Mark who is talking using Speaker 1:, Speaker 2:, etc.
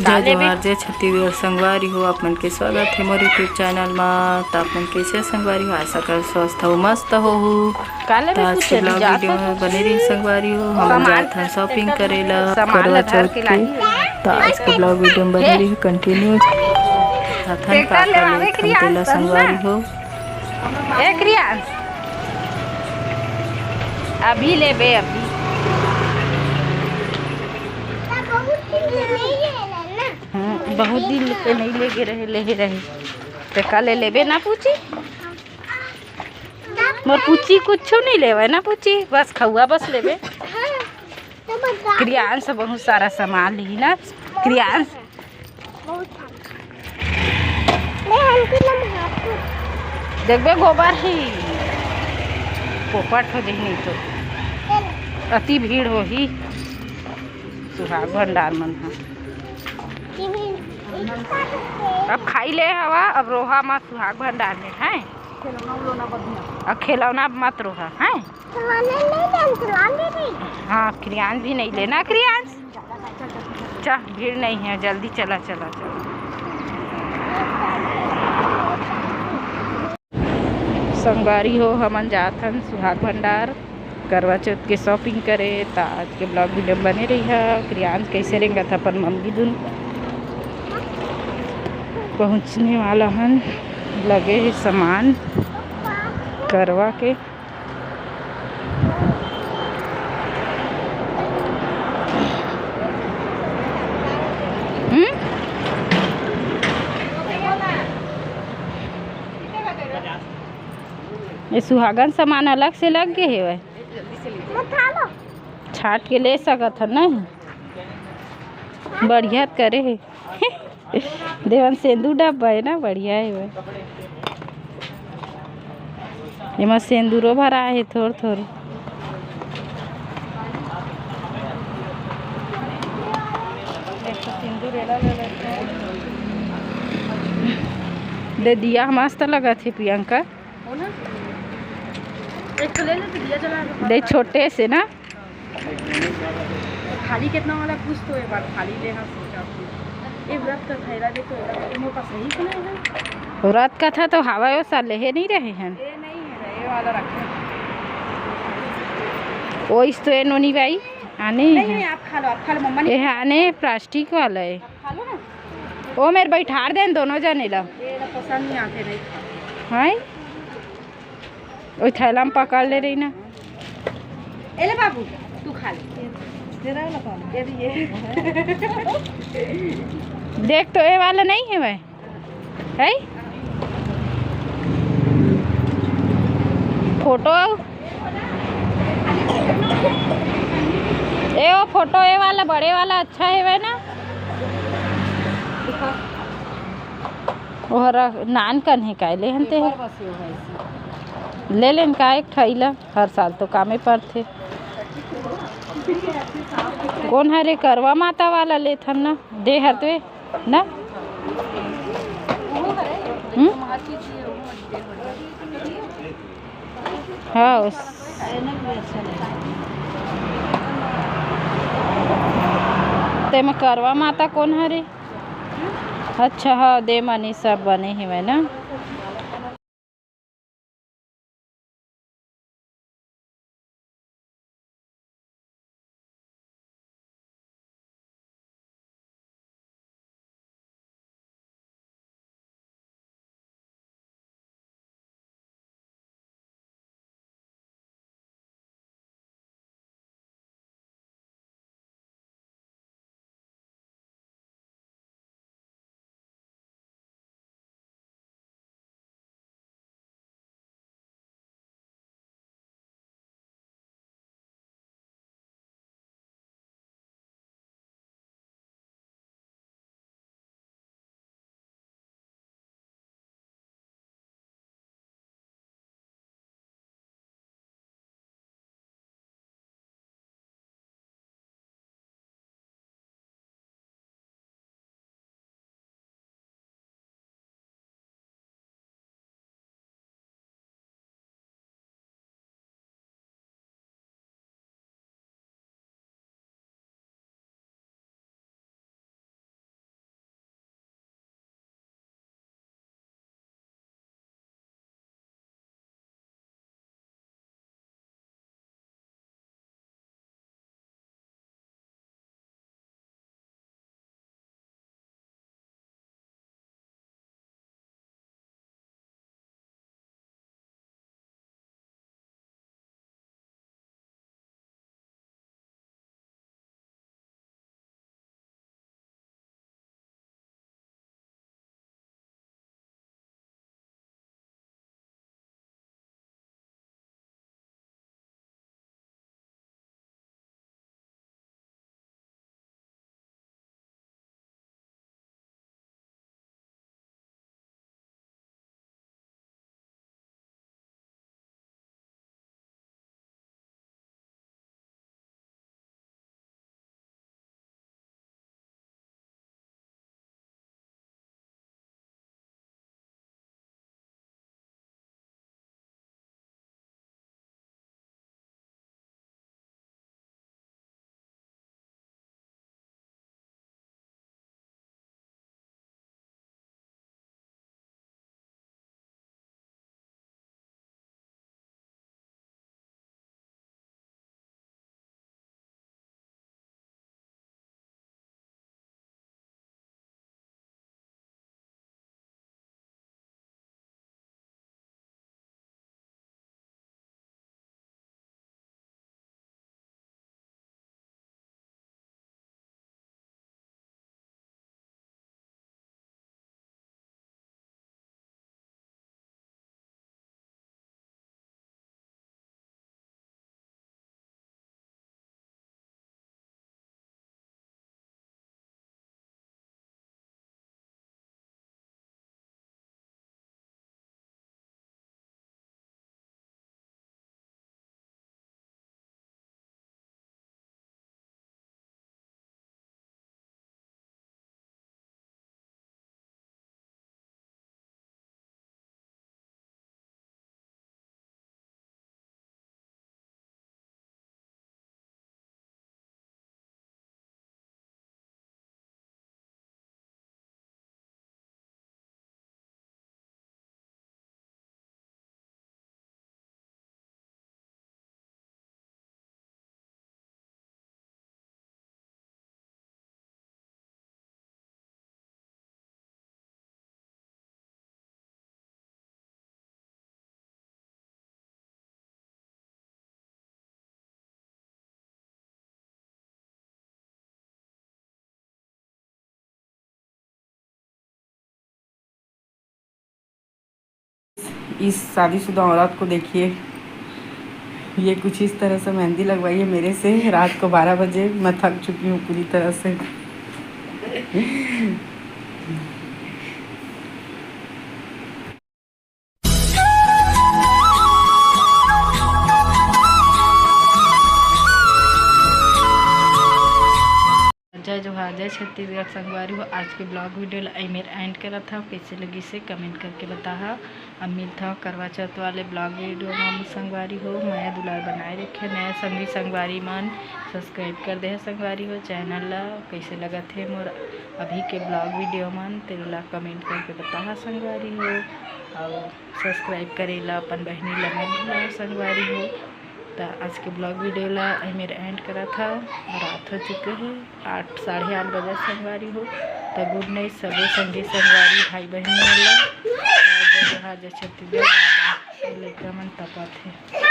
Speaker 1: जय जोहार जय छत्तीसगढ़ संगवारी हो आप मन के स्वागत है मोर यूट्यूब चैनल में। तो आप मन कैसे संगवारी हो, आशा कर स्वस्थ हो मस्त हो। तो आज के ब्लॉग वीडियो में बने रही संगवारी हो, हम जात हैं शॉपिंग करेला करवा चौथ के। तो आज के ब्लॉग वीडियो में बने रही कंटिन्यू हथन काका ले थमतेला संगवारी हो।
Speaker 2: अभी ले बे अभी बहुत दिन पे नहीं लेके रहे तो कल लेबे ना पूछी मोर पूछी कुछ नहीं लेवे ना पूछी, बस खौआ बस लेबे। क्रियांश बहुत सारा सामान ली ना क्रियांश। देखबे गोबर ही पोपट हो नहीं तो अति भीड़ हो ही सुहाग भंडार मन हा। अब खाई ले हवा, अब रोहा मत सुहाग भंडार में है। अब खिलौना मत रोहा है। हाँ क्रियांश भी नहीं लेना। क्रियांश चल भीड़ नहीं है, जल्दी चला चला चला। संगवारी हो हमन जात हन सुहाग भंडार करवा चौथ के शॉपिंग करे। तो आज के ब्लॉग वीडियो बने रही है। क्रियांश कैसे रहेंगे था अपन मम्मी दुन पहुंचने वाला हन, लगे है सामान करवा के। ये सुहागन सामान अलग से लग गए है, छाट के ले सकत है नहीं। बढ़िया करे है देवन सेंदूर डब्बा है ना, बढ़िया है वह। एमा सेंदूरो भरा है थोड़ थोड़। दे दिया मस्त लगा थे प्रियंका।
Speaker 3: एक तो ले ले तो दिया जला
Speaker 2: दे छोटे से ना
Speaker 3: खाली कितना वाला कुछ तो एक बार खाली लेना सोचा। ये व्रत का थैला देखो मेरे पास नहीं सुना है।
Speaker 2: रात का था तो हवा वो साल ले नहीं रहे हैं।
Speaker 3: ये नहीं है, ये वाला रखे
Speaker 2: वो इस तो नोनी भाई आने
Speaker 3: नहीं, आप खा लो मम्मा ने।
Speaker 2: ये आने प्लास्टिक वाला है,
Speaker 3: खा लो ना।
Speaker 2: वो मेरे बैठार दें दोनों जने ला।
Speaker 3: ये पसंद नहीं आते नहीं
Speaker 2: है वो थैला में पकड़ ले रही ना।
Speaker 3: ए ले बाबू तू खा ले। तेरा वाला कौन है? ये
Speaker 2: देख तो ये वाला नहीं है वह है। फोटो ए वो फोटो ये वाला बड़े वाला अच्छा है वह ना। और नान कन है का ले हनते ले लेन का एक ठैला हर साल तो कामे पर थे। कौन हरे करवा माता वाला ले थन ना दे हर तो ना। हाँ ते में करवा माता कौन हरे। अच्छा हाँ दे मनी सब बने ही ना।
Speaker 4: इस शादीशुदा औरत को देखिए, ये कुछ इस तरह से मेहंदी लगवाई है मेरे से रात को 12 बजे। मैं थक चुकी हूँ पूरी तरह से।
Speaker 2: जय जोहार, जय छत्तीसगढ़ संगवारी हो। आज के ब्लॉग वीडियो ला मेर एंड करा था, कैसे लगी से कमेंट करके बताहा। अब मिलता हूँ करवा चौथ वाले ब्लॉग वीडियो में संगवारी हो। मैं दुलार बनाए रखे नया संगी संगवारी मन सब्सक्राइब कर दे संगवारी हो चैनल ला। कैसे लगा थे मोर अभी के ब्लॉग वीडियो मन तेला कमेंट करके बताहा संगवारी हो। और सब्सक्राइब करेला अपन बहनी ला मत भूला संगवारी हो। तो आज के ब्लॉग वीडियो ला मेरे एंड करा था। रात हो चुके हैं 8 साढ़े 8 बजे संगवारी हो। तो गुड नाइट सभी संगी संगवारी भाई बहन ला। जय जोहार, जय छत्तीसगढ़। लड़का मन तपात है।